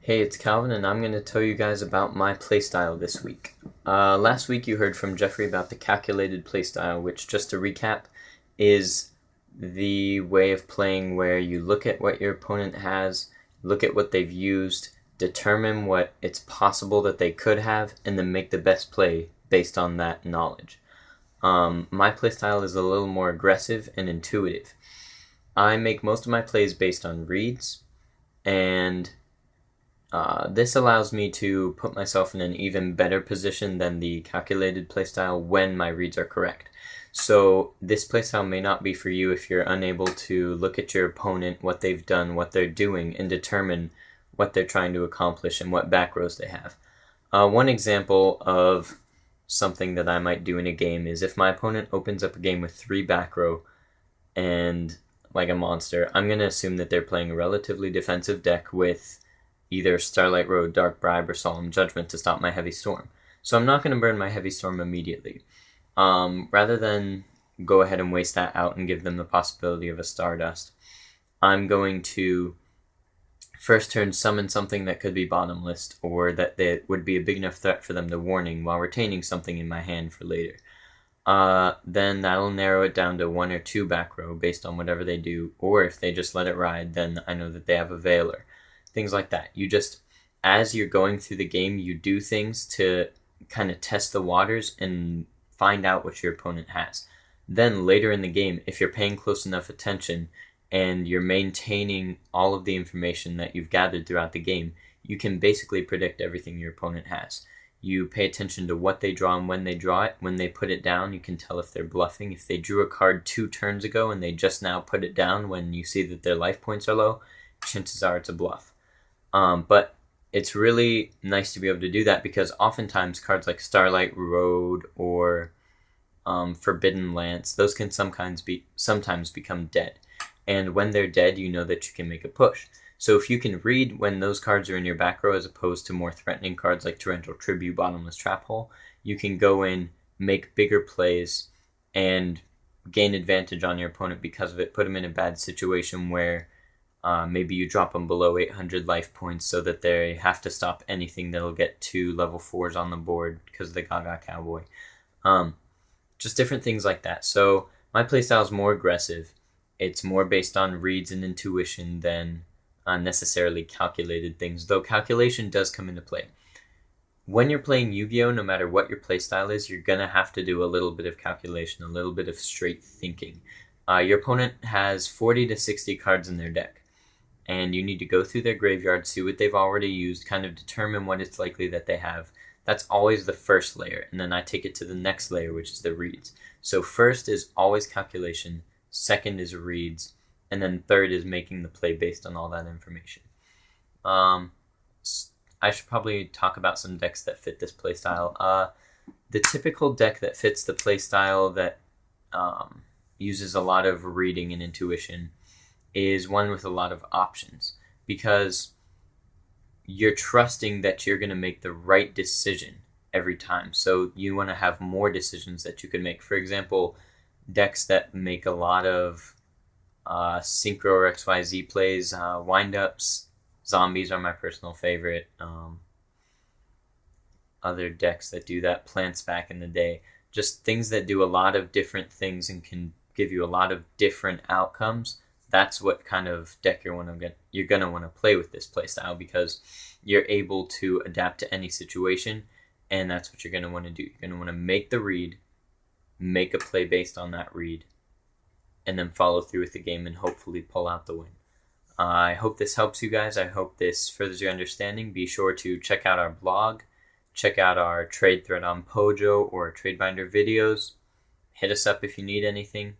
Hey, it's Calvin, and I'm going to tell you guys about my playstyle this week. Last week you heard from Jeffrey about the calculated playstyle, which, just to recap, is the way of playing where you look at what your opponent has, look at what they've used, determine what it's possible that they could have, and then make the best play based on that knowledge. My playstyle is a little more aggressive and intuitive. I make most of my plays based on reads, and this allows me to put myself in an even better position than the calculated playstyle when my reads are correct. So this playstyle may not be for you if you're unable to look at your opponent, what they've done, what they're doing, and determine what they're trying to accomplish and what back rows they have. One example of something that I might do in a game is if my opponent opens up a game with 3 back row and like a monster, I'm going to assume that they're playing a relatively defensive deck with either Starlight Road, Dark Bribe, or Solemn Judgment to stop my Heavy Storm. So I'm not going to burn my Heavy Storm immediately. Rather than go ahead and waste that out and give them the possibility of a Stardust, I'm going to first turn summon something that could be bottomless or that would be a big enough threat for them to warning while retaining something in my hand for later. Then that'll narrow it down to 1 or 2 back row based on whatever they do, or if they just let it ride, then I know that they have a Veiler. Things like that. You just, as you're going through the game, you do things to kind of test the waters and find out what your opponent has. Then later in the game, if you're paying close enough attention and you're maintaining all of the information that you've gathered throughout the game, you can basically predict everything your opponent has. You pay attention to what they draw and when they draw it. When they put it down, you can tell if they're bluffing. If they drew a card 2 turns ago and they just now put it down when you see that their life points are low, chances are it's a bluff. But it's really nice to be able to do that because oftentimes cards like Starlight Road or Forbidden Lance, those can sometimes become dead. And when they're dead, you know that you can make a push. So if you can read when those cards are in your back row as opposed to more threatening cards like Torrential Tribute, Bottomless Trap Hole, you can go in, make bigger plays, and gain advantage on your opponent because of it. Put them in a bad situation where maybe you drop them below 800 life points so that they have to stop anything that'll get 2 level 4s on the board because of the Gaga Cowboy. Just different things like that. So my playstyle is more aggressive. It's more based on reads and intuition than necessarily calculated things, though calculation does come into play. When you're playing Yu-Gi-Oh!, no matter what your playstyle is, you're going to have to do a little bit of calculation, a little bit of straight thinking. Your opponent has 40 to 60 cards in their deck, and you need to go through their graveyard, see what they've already used, kind of determine what it's likely that they have. That's always the first layer, and then I take it to the next layer, which is the reads. So first is always calculation, second is reads, and then third is making the play based on all that information. I should probably talk about some decks that fit this playstyle. The typical deck that fits the playstyle that uses a lot of reading and intuition is one with a lot of options because you're trusting that you're going to make the right decision every time. So you want to have more decisions that you can make. For example, decks that make a lot of Synchro or XYZ plays, wind-ups, zombies are my personal favorite. Other decks that do that, plants back in the day. Just things that do a lot of different things and can give you a lot of different outcomes. That's what kind of deck you're going to want to play with this playstyle because you're able to adapt to any situation, and that's what you're going to want to do. You're going to want to make the read, make a play based on that read, and then follow through with the game and hopefully pull out the win. I hope this helps you guys. I hope this furthers your understanding. Be sure to check out our blog, check out our trade thread on Pojo or Trade Binder videos. Hit us up if you need anything.